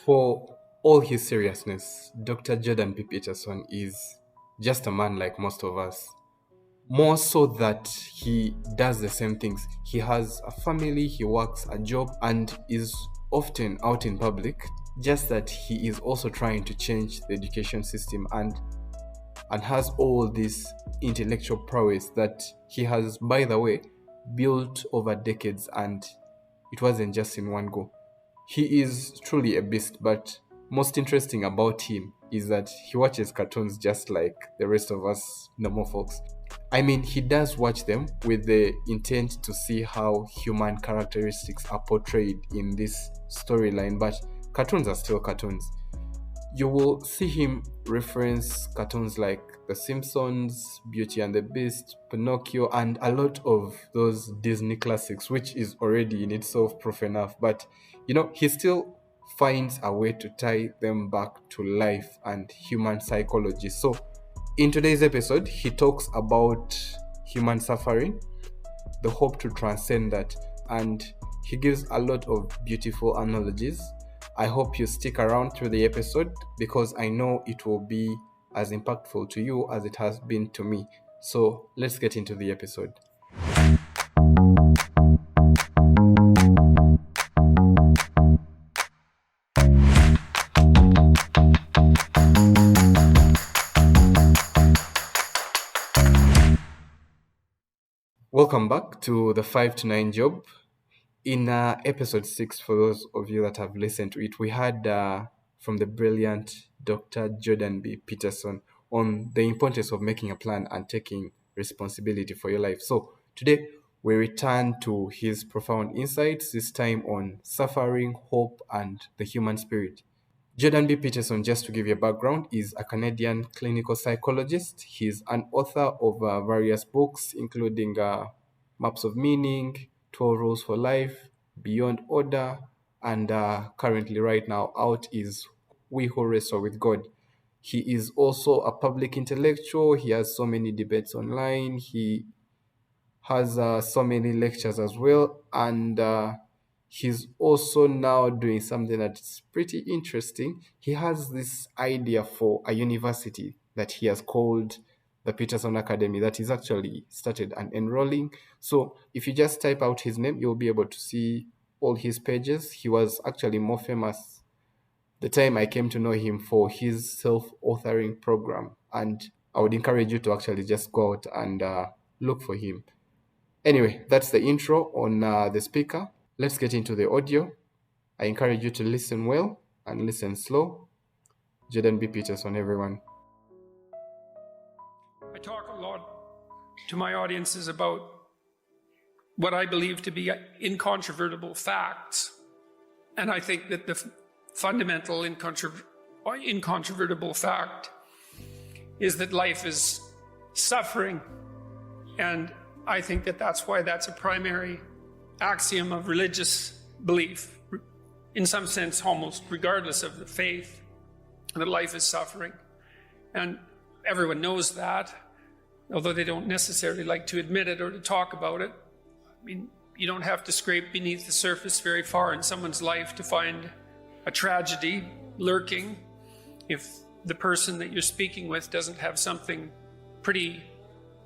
For all his seriousness, Dr. Jordan B. Peterson is just a man like most of us. More so that he does the same things. He has a family, he works a job, and is often out in public. Just that he is also trying to change the education system and has all this intellectual prowess that he has, by the way, built over decades, and it wasn't just in one go. He is truly a beast, but most interesting about him is that he watches cartoons just like the rest of us normal folks. I mean, he does watch them with the intent to see how human characteristics are portrayed in this storyline, but cartoons are still cartoons. You will see him reference cartoons like The Simpsons, Beauty and the Beast, Pinocchio, and a lot of those Disney classics, which is already in itself proof enough. But, he still finds a way to tie them back to life and human psychology. So, in today's episode, he talks about human suffering, the hope to transcend that, and he gives a lot of beautiful analogies. I hope you stick around through the episode because I know it will be as impactful to you as it has been to me. So let's get into the episode. Welcome back to the 5 to 9 job. In episode 6, for those of you that have listened to it, we had from the brilliant Dr. Jordan B. Peterson on the importance of making a plan and taking responsibility for your life. So today we return to his profound insights, this time on suffering, hope, and the human spirit. Jordan B. Peterson, just to give you a background, is a Canadian clinical psychologist. He's an author of various books, including Maps of Meaning, 12 Rules for Life, Beyond Order, and currently right now out is We Who Wrestle with God. He is also a public intellectual. He has so many debates online. He has so many lectures as well. And he's also now doing something that's pretty interesting. He has this idea for a university that he has called the Peterson Academy that he's actually started and enrolling. So if you just type out his name, you'll be able to see all his pages. He was actually more famous the time I came to know him for his self-authoring program. And I would encourage you to actually just go out and look for him. Anyway, that's the intro on the speaker. Let's get into the audio. I encourage you to listen well and listen slow. Jordan B. Peterson, everyone. I talk a lot to my audiences about what I believe to be incontrovertible facts. And I think that the fundamental incontrovertible fact is that life is suffering. And I think that that's why that's a primary axiom of religious belief, in some sense, almost regardless of the faith, that life is suffering. And everyone knows that, although they don't necessarily like to admit it or to talk about it. I mean, you don't have to scrape beneath the surface very far in someone's life to find a tragedy lurking if the person that you're speaking with doesn't have something pretty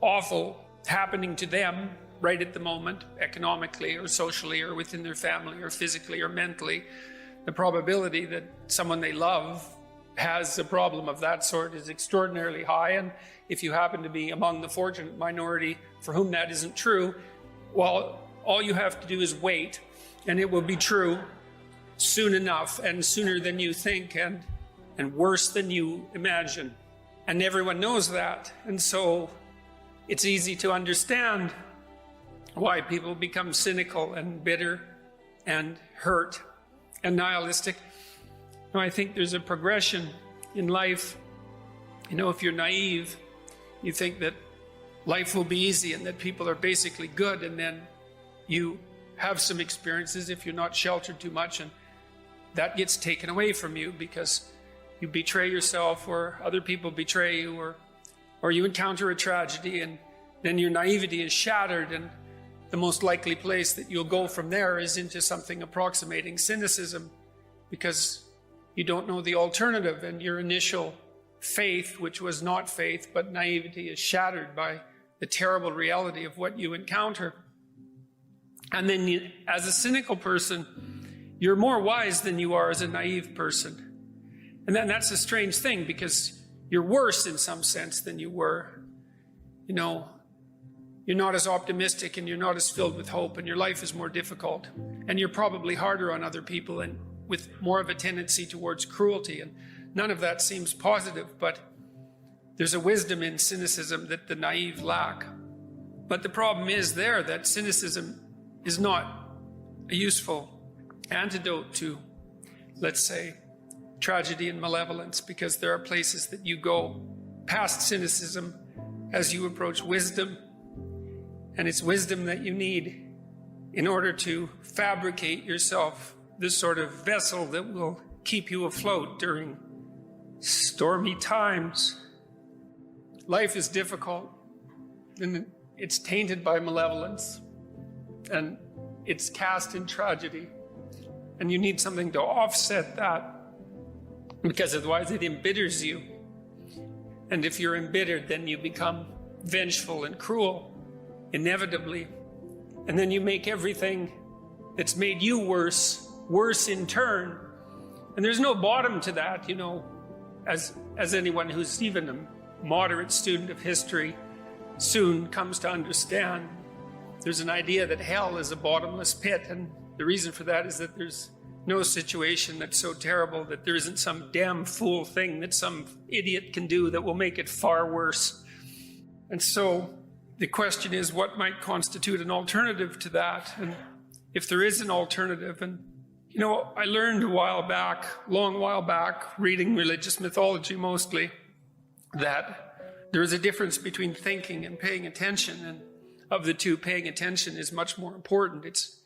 awful happening to them right at the moment, economically or socially or within their family or physically or mentally. The probability that someone they love has a problem of that sort is extraordinarily high. And if you happen to be among the fortunate minority for whom that isn't true, well, all you have to do is wait, and it will be true soon enough, and sooner than you think, and worse than you imagine. And everyone knows that. And so it's easy to understand why people become cynical and bitter and hurt and nihilistic. Now, I think there's a progression in life. If you're naive, you think that life will be easy and that people are basically good, and then you have some experiences if you're not sheltered too much, and that gets taken away from you because you betray yourself or other people betray you, or you encounter a tragedy, and then your naivety is shattered, and the most likely place that you'll go from there is into something approximating cynicism, because You don't know the alternative, and your initial faith, which was not faith but naivety, is shattered by the terrible reality of what you encounter. And then as a cynical person, you're more wise than you are as a naive person. And then that's a strange thing, because you're worse in some sense than you were. You know, you're not as optimistic, and you're not as filled with hope, and your life is more difficult. And you're probably harder on other people and with more of a tendency towards cruelty. And none of that seems positive, but there's a wisdom in cynicism that the naive lack. But the problem is there that cynicism is not a useful antidote to, let's say, tragedy and malevolence, because there are places that you go past cynicism as you approach wisdom. And it's wisdom that you need in order to fabricate yourself this sort of vessel that will keep you afloat during stormy times. Life is difficult, and it's tainted by malevolence, and it's cast in tragedy. And you need something to offset that, because otherwise it embitters you. And if you're embittered, then you become vengeful and cruel, inevitably. And then you make everything that's made you worse in turn. And there's no bottom to that, you know, as anyone who's even a moderate student of history soon comes to understand. There's an idea that hell is a bottomless pit, and the reason for that is that there's no situation that's so terrible that there isn't some damn fool thing that some idiot can do that will make it far worse. And so the question is, what might constitute an alternative to that? And if there is an alternative, and you know, I learned a long while back, reading religious mythology mostly, that there is a difference between thinking and paying attention, and of the two, paying attention is much more important. It's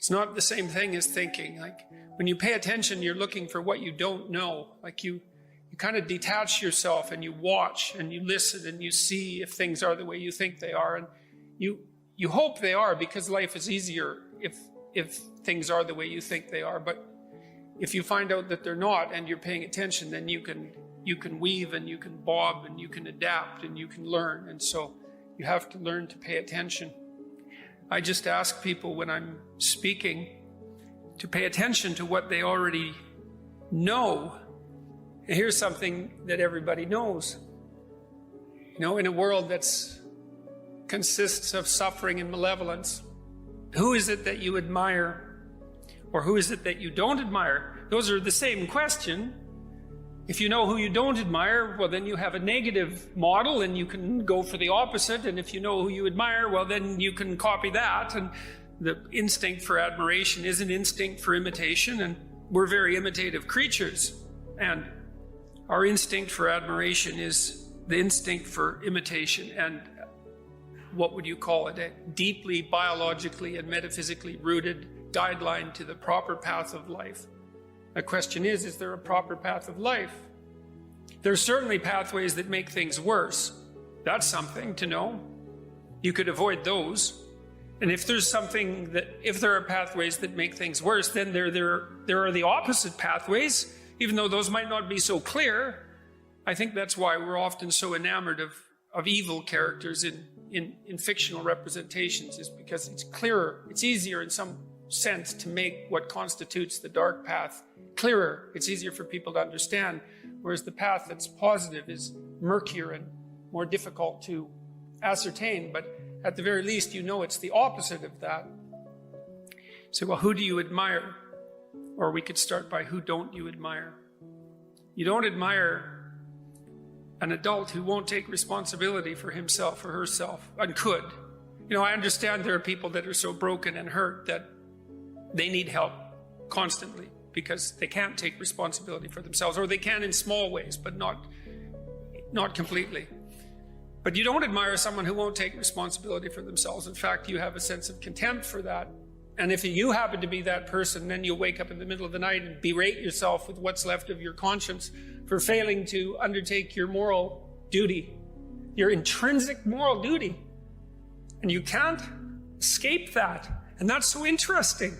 not the same thing as thinking. Like, when you pay attention, you're looking for what you don't know. Like you kind of detach yourself, and you watch and you listen and you see if things are the way you think they are. And you hope they are, because life is easier if things are the way you think they are. But if you find out that they're not and you're paying attention, then you can weave and you can bob and you can adapt and you can learn. And so you have to learn to pay attention. I just ask people when I'm speaking to pay attention to what they already know. And here's something that everybody knows. You know, in a world that consists of suffering and malevolence, who is it that you admire? Or who is it that you don't admire? Those are the same question. If you know who you don't admire, well, then you have a negative model and you can go for the opposite. And if you know who you admire, well, then you can copy that. And the instinct for admiration is an instinct for imitation. And we're very imitative creatures. And our instinct for admiration is the instinct for imitation. And what would you call it? A deeply biologically and metaphysically rooted guideline to the proper path of life. The question is there a proper path of life? There's certainly pathways that make things worse. That's something to know. You could avoid those. And if there are pathways that make things worse, then there are the opposite pathways, even though those might not be so clear. I think that's why we're often so enamored of evil characters in fictional representations, is because it's clearer. It's easier in some sense to make what constitutes the dark path clearer. It's easier for people to understand, whereas the path that's positive is murkier and more difficult to ascertain. But at the very least, you know it's the opposite of that. So, well, who do you admire? Or we could start by, who don't you admire? You don't admire an adult who won't take responsibility for himself or herself, and could. You know, I understand there are people that are so broken and hurt that they need help constantly because they can't take responsibility for themselves, or they can in small ways, but not completely. But you don't admire someone who won't take responsibility for themselves. In fact, you have a sense of contempt for that. And if you happen to be that person, then you'll wake up in the middle of the night and berate yourself with what's left of your conscience for failing to undertake your moral duty, your intrinsic moral duty. And you can't escape that. And that's so interesting.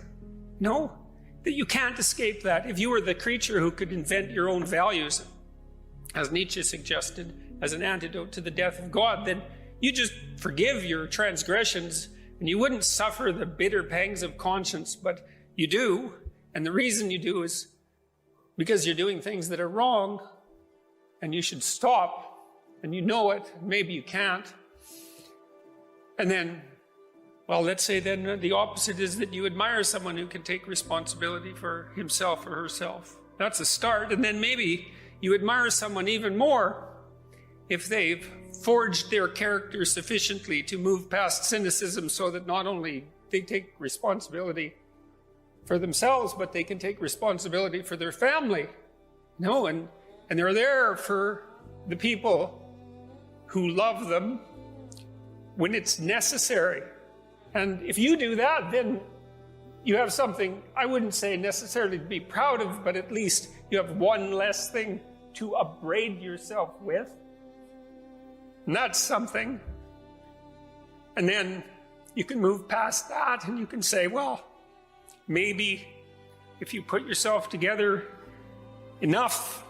No, that you can't escape that. If you were the creature who could invent your own values, as Nietzsche suggested, as an antidote to the death of God, then you just forgive your transgressions and you wouldn't suffer the bitter pangs of conscience, but you do. And the reason you do is because you're doing things that are wrong and you should stop, and you know it, maybe you can't. And then, well, let's say then the opposite is that you admire someone who can take responsibility for himself or herself. That's a start. And then maybe you admire someone even more if they've forged their character sufficiently to move past cynicism so that not only they take responsibility for themselves, but they can take responsibility for their family. And they're there for the people who love them when it's necessary. And if you do that, then you have something, I wouldn't say necessarily to be proud of, but at least you have one less thing to upbraid yourself with. And that's something. And then you can move past that and you can say, well, maybe if you put yourself together enough,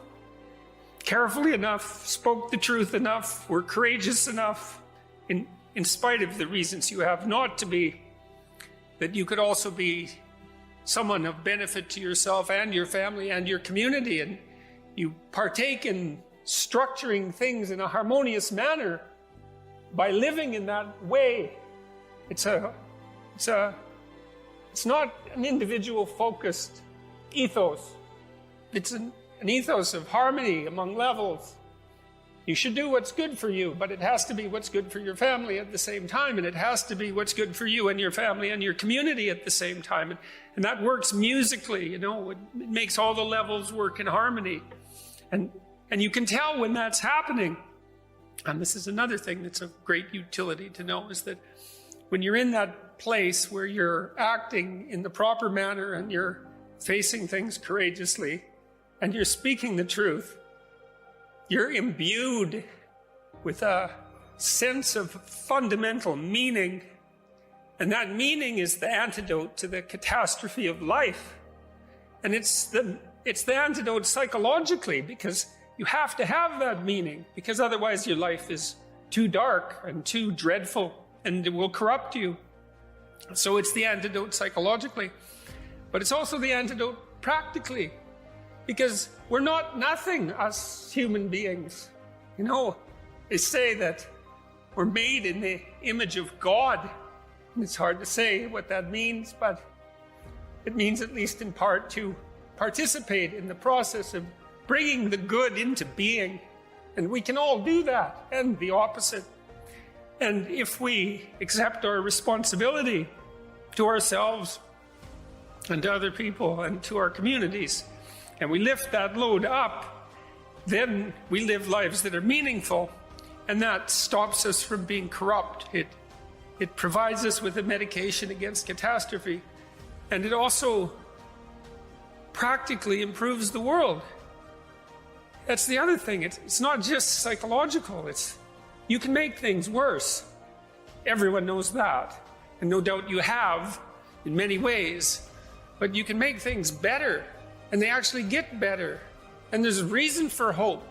carefully enough, spoke the truth enough, were courageous enough, in spite of the reasons you have not to be, that you could also be someone of benefit to yourself and your family and your community, and you partake in structuring things in a harmonious manner by living in that way. It's not an individual focused ethos. It's an ethos of harmony among levels. You should do what's good for you, but it has to be what's good for your family at the same time, and it has to be what's good for you and your family and your community at the same time. And that works musically, it makes all the levels work in harmony. And you can tell when that's happening. And this is another thing that's of great utility to know, is that when you're in that place where you're acting in the proper manner and you're facing things courageously and you're speaking the truth, you're imbued with a sense of fundamental meaning. And that meaning is the antidote to the catastrophe of life. And it's the antidote psychologically, because you have to have that meaning, because otherwise your life is too dark and too dreadful and it will corrupt you. So it's the antidote psychologically, but it's also the antidote practically, because we're not nothing, us human beings. They say that we're made in the image of God. And it's hard to say what that means, but it means, at least in part, to participate in the process of bringing the good into being. And we can all do that, and the opposite. And if we accept our responsibility to ourselves and to other people and to our communities, and we lift that load up, then we live lives that are meaningful, and that stops us from being corrupt. It provides us with a medication against catastrophe, and it also practically improves the world. That's the other thing. It's not just psychological. You can make things worse. Everyone knows that. And no doubt you have in many ways. But you can make things better. And they actually get better. And there's reason for hope.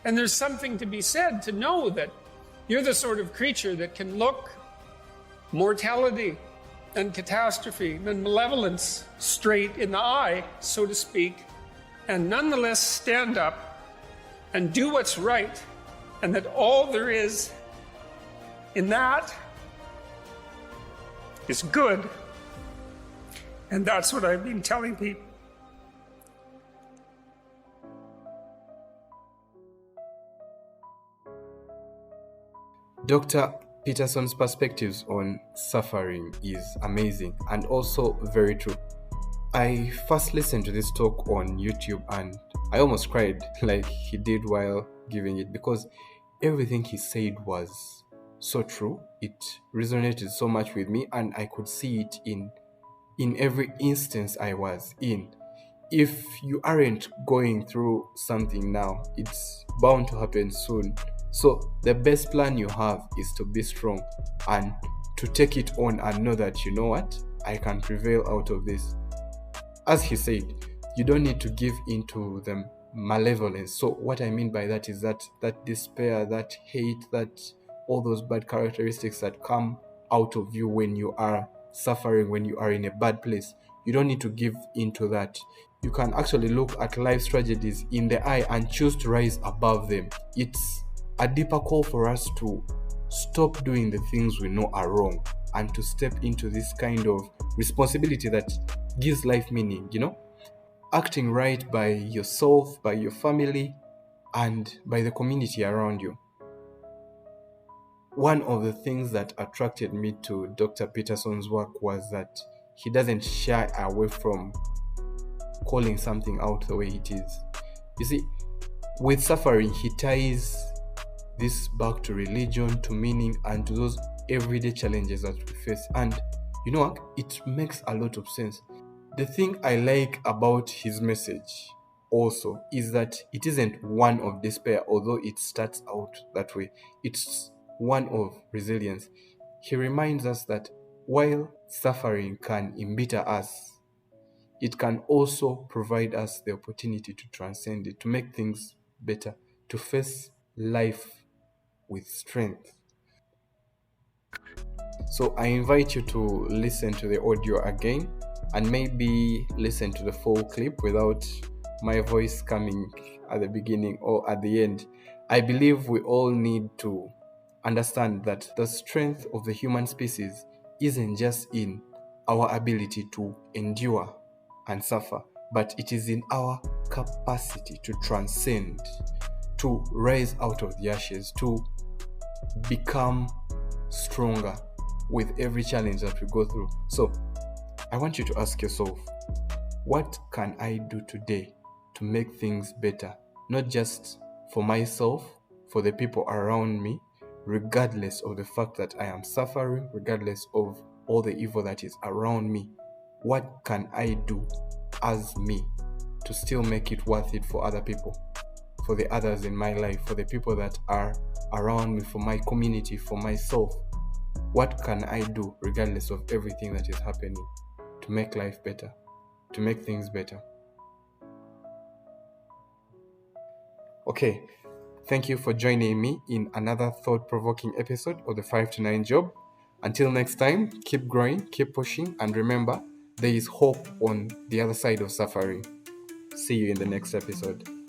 And there's something to be said to know that you're the sort of creature that can look mortality and catastrophe and malevolence straight in the eye, so to speak, and nonetheless stand up and do what's right, and that all there is in that is good. And that's what I've been telling people. Dr. Peterson's perspectives on suffering is amazing and also very true. I first listened to this talk on YouTube and I almost cried like he did while giving it, because everything he said was so true. It resonated so much with me, and I could see it in every instance I was in. If you aren't going through something now, it's bound to happen soon. So the best plan you have is to be strong and to take it on and know that, you know what, I can prevail out of this. As he said, you don't need to give into the malevolence. So what I mean by that is that despair, that hate, that all those bad characteristics that come out of you when you are suffering, when you are in a bad place, you don't need to give into that. You can actually look at life's tragedies in the eye and choose to rise above them. It's a deeper call for us to stop doing the things we know are wrong and to step into this kind of responsibility that gives life meaning, acting right by yourself, by your family, and by the community around you. One of the things that attracted me to Dr. Peterson's work was that he doesn't shy away from calling something out the way it is. You see, with suffering, he ties this back to religion, to meaning, and to those everyday challenges that we face. And you know what? It makes a lot of sense. The thing I like about his message also is that it isn't one of despair, although it starts out that way. It's one of resilience. He reminds us that while suffering can embitter us, it can also provide us the opportunity to transcend it, to make things better, to face life with strength. So I invite you to listen to the audio again and maybe listen to the full clip without my voice coming at the beginning or at the end. I believe we all need to understand that the strength of the human species isn't just in our ability to endure and suffer, but it is in our capacity to transcend, to rise out of the ashes, to become stronger with every challenge that we go through. So I want you to ask yourself, what can I do today to make things better? Not just for myself, for the people around me, regardless of the fact that I am suffering, regardless of all the evil that is around me. What can I do as me to still make it worth it for other people, for the others in my life, for the people that are around me, for my community, for myself? What can I do regardless of everything that is happening to make life better, to make things better? Okay, thank you for joining me in another thought-provoking episode of the 5 to 9 Job. Until next time, keep growing, keep pushing, and remember, there is hope on the other side of suffering. See you in the next episode.